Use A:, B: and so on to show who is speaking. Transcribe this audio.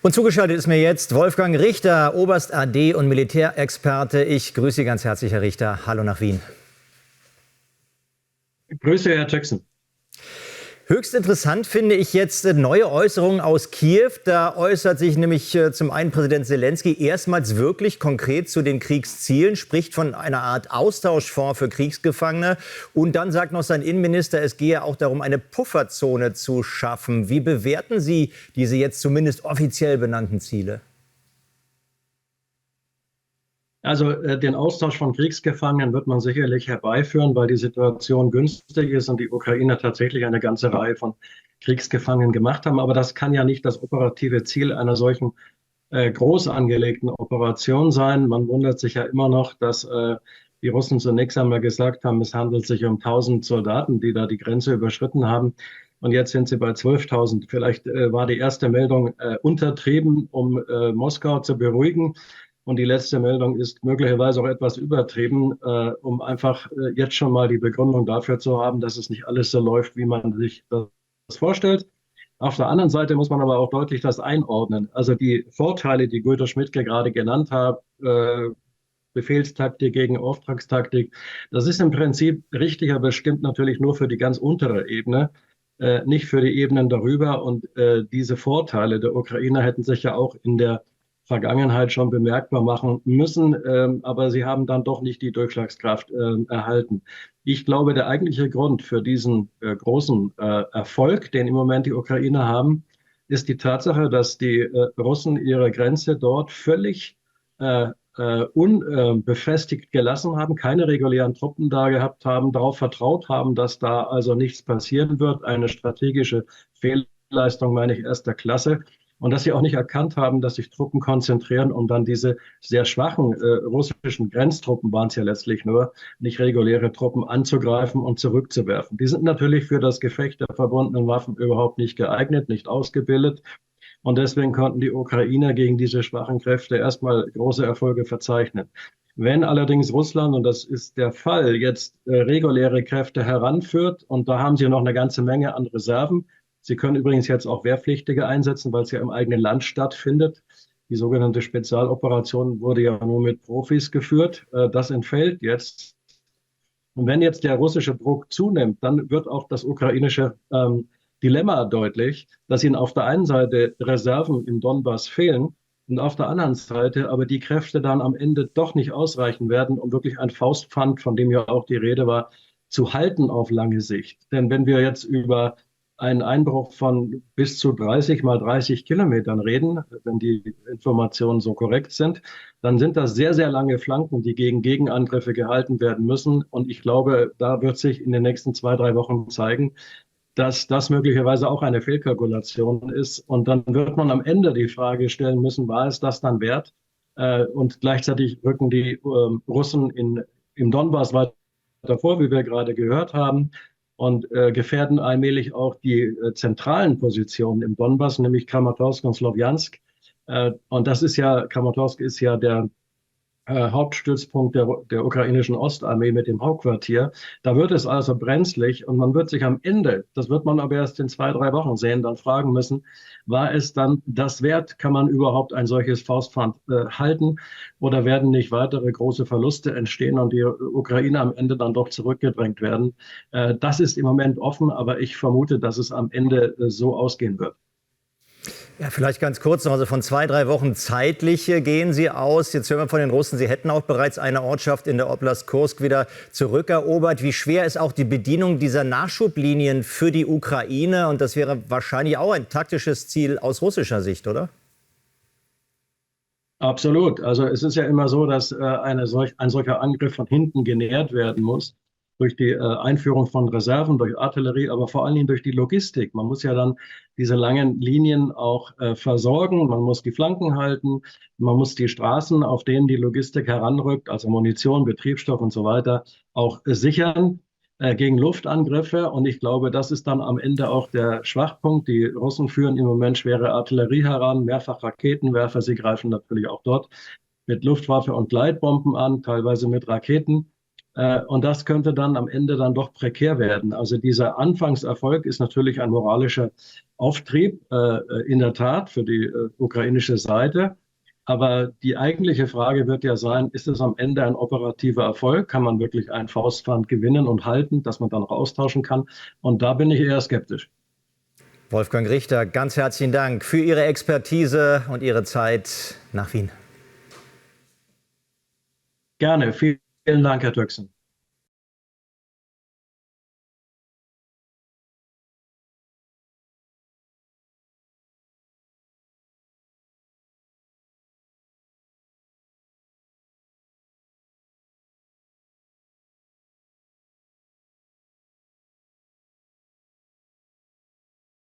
A: Und zugeschaltet ist mir jetzt Wolfgang Richter, Oberst AD und Militärexperte. Ich grüße Sie ganz herzlich, Herr Richter. Hallo nach Wien.
B: Grüße, Herr Jackson.
A: Höchst interessant finde ich jetzt neue Äußerungen aus Kiew. Da äußert sich nämlich zum einen Präsident Selenskyj erstmals wirklich konkret zu den Kriegszielen, spricht von einer Art Austauschfonds für Kriegsgefangene. Und dann sagt noch sein Innenminister, es gehe auch darum, eine Pufferzone zu schaffen. Wie bewerten Sie diese jetzt zumindest offiziell benannten Ziele?
B: Also den Austausch von Kriegsgefangenen wird man sicherlich herbeiführen, weil die Situation günstig ist und die Ukrainer tatsächlich eine ganze Reihe von Kriegsgefangenen gemacht haben. Aber das kann ja nicht das operative Ziel einer solchen groß angelegten Operation sein. Man wundert sich ja immer noch, dass die Russen zunächst einmal gesagt haben, es handelt sich um 1000 Soldaten, die da die Grenze überschritten haben. Und jetzt sind sie bei 12.000. Vielleicht war die erste Meldung untertrieben, um Moskau zu beruhigen. Und die letzte Meldung ist möglicherweise auch etwas übertrieben, um einfach jetzt schon mal die Begründung dafür zu haben, dass es nicht alles so läuft, wie man sich das vorstellt. Auf der anderen Seite muss man aber auch deutlich das einordnen. Also die Vorteile, die Guido Schmidtke gerade genannt hat, Befehlstaktik gegen Auftragstaktik, das ist im Prinzip richtig, aber stimmt natürlich nur für die ganz untere Ebene, nicht für die Ebenen darüber. Und diese Vorteile der Ukrainer hätten sich ja auch in der Vergangenheit schon bemerkbar machen müssen, aber sie haben dann doch nicht die Durchschlagskraft erhalten. Ich glaube, der eigentliche Grund für diesen großen Erfolg, den im Moment die Ukrainer haben, ist die Tatsache, dass die Russen ihre Grenze dort völlig unbefestigt gelassen haben, keine regulären Truppen da gehabt haben, darauf vertraut haben, dass da also nichts passieren wird. Eine strategische Fehlleistung, meine ich, erster Klasse. Und dass sie auch nicht erkannt haben, dass sich Truppen konzentrieren, um dann diese sehr schwachen russischen Grenztruppen, waren es ja letztlich nur, nicht reguläre Truppen anzugreifen und zurückzuwerfen. Die sind natürlich für das Gefecht der verbundenen Waffen überhaupt nicht geeignet, nicht ausgebildet. Und deswegen konnten die Ukrainer gegen diese schwachen Kräfte erstmal große Erfolge verzeichnen. Wenn allerdings Russland, und das ist der Fall, jetzt reguläre Kräfte heranführt, und da haben sie noch eine ganze Menge an Reserven. Sie können übrigens jetzt auch Wehrpflichtige einsetzen, weil es ja im eigenen Land stattfindet. Die sogenannte Spezialoperation wurde ja nur mit Profis geführt. Das entfällt jetzt. Und wenn jetzt der russische Druck zunimmt, dann wird auch das ukrainische Dilemma deutlich, dass ihnen auf der einen Seite Reserven im Donbass fehlen und auf der anderen Seite aber die Kräfte dann am Ende doch nicht ausreichen werden, um wirklich ein Faustpfand, von dem ja auch die Rede war, zu halten auf lange Sicht. Denn wenn wir jetzt über einen Einbruch von bis zu 30 mal 30 Kilometern reden, wenn die Informationen so korrekt sind, dann sind das sehr, sehr lange Flanken, die gegen Gegenangriffe gehalten werden müssen. Und ich glaube, da wird sich in den nächsten 2-3 Wochen zeigen, dass das möglicherweise auch eine Fehlkalkulation ist. Und dann wird man am Ende die Frage stellen müssen, war es das dann wert? Und gleichzeitig rücken die Russen im Donbass weiter vor, wie wir gerade gehört haben, und gefährden allmählich auch die zentralen Positionen im Donbass, nämlich Kramatorsk und Slowjansk. Und das ist ja, Kramatorsk ist ja der Hauptstützpunkt der ukrainischen Ostarmee mit dem Hauptquartier. Da wird es also brenzlig und man wird sich am Ende, das wird man aber erst in 2-3 Wochen sehen, dann fragen müssen, war es dann das wert? Kann man überhaupt ein solches Faustpfand halten oder werden nicht weitere große Verluste entstehen und die Ukraine am Ende dann doch zurückgedrängt werden? Das ist im Moment offen, aber ich vermute, dass es am Ende so ausgehen wird.
A: Ja, vielleicht ganz kurz noch, also von 2-3 Wochen zeitlich gehen Sie aus. Jetzt hören wir von den Russen, sie hätten auch bereits eine Ortschaft in der Oblast Kursk wieder zurückerobert. Wie schwer ist auch die Bedienung dieser Nachschublinien für die Ukraine? Und das wäre wahrscheinlich auch ein taktisches Ziel aus russischer Sicht, oder?
B: Absolut. Also es ist ja immer so, dass ein solcher Angriff von hinten genährt werden muss. Durch die Einführung von Reserven, durch Artillerie, aber vor allen Dingen durch die Logistik. Man muss ja dann diese langen Linien auch versorgen, man muss die Flanken halten, man muss die Straßen, auf denen die Logistik heranrückt, also Munition, Betriebsstoff und so weiter, auch sichern gegen Luftangriffe. Und ich glaube, das ist dann am Ende auch der Schwachpunkt. Die Russen führen im Moment schwere Artillerie heran, mehrfach Raketenwerfer. Sie greifen natürlich auch dort mit Luftwaffe und Gleitbomben an, teilweise mit Raketen. Und das könnte dann am Ende dann doch prekär werden. Also dieser Anfangserfolg ist natürlich ein moralischer Auftrieb, in der Tat für die ukrainische Seite. Aber die eigentliche Frage wird ja sein, ist es am Ende ein operativer Erfolg? Kann man wirklich ein Faustpfand gewinnen und halten, das man dann auch austauschen kann? Und da bin ich eher skeptisch.
A: Wolfgang Richter, ganz herzlichen Dank für Ihre Expertise und Ihre Zeit nach Wien.
B: Gerne. Vielen Dank, Herr Töcksen.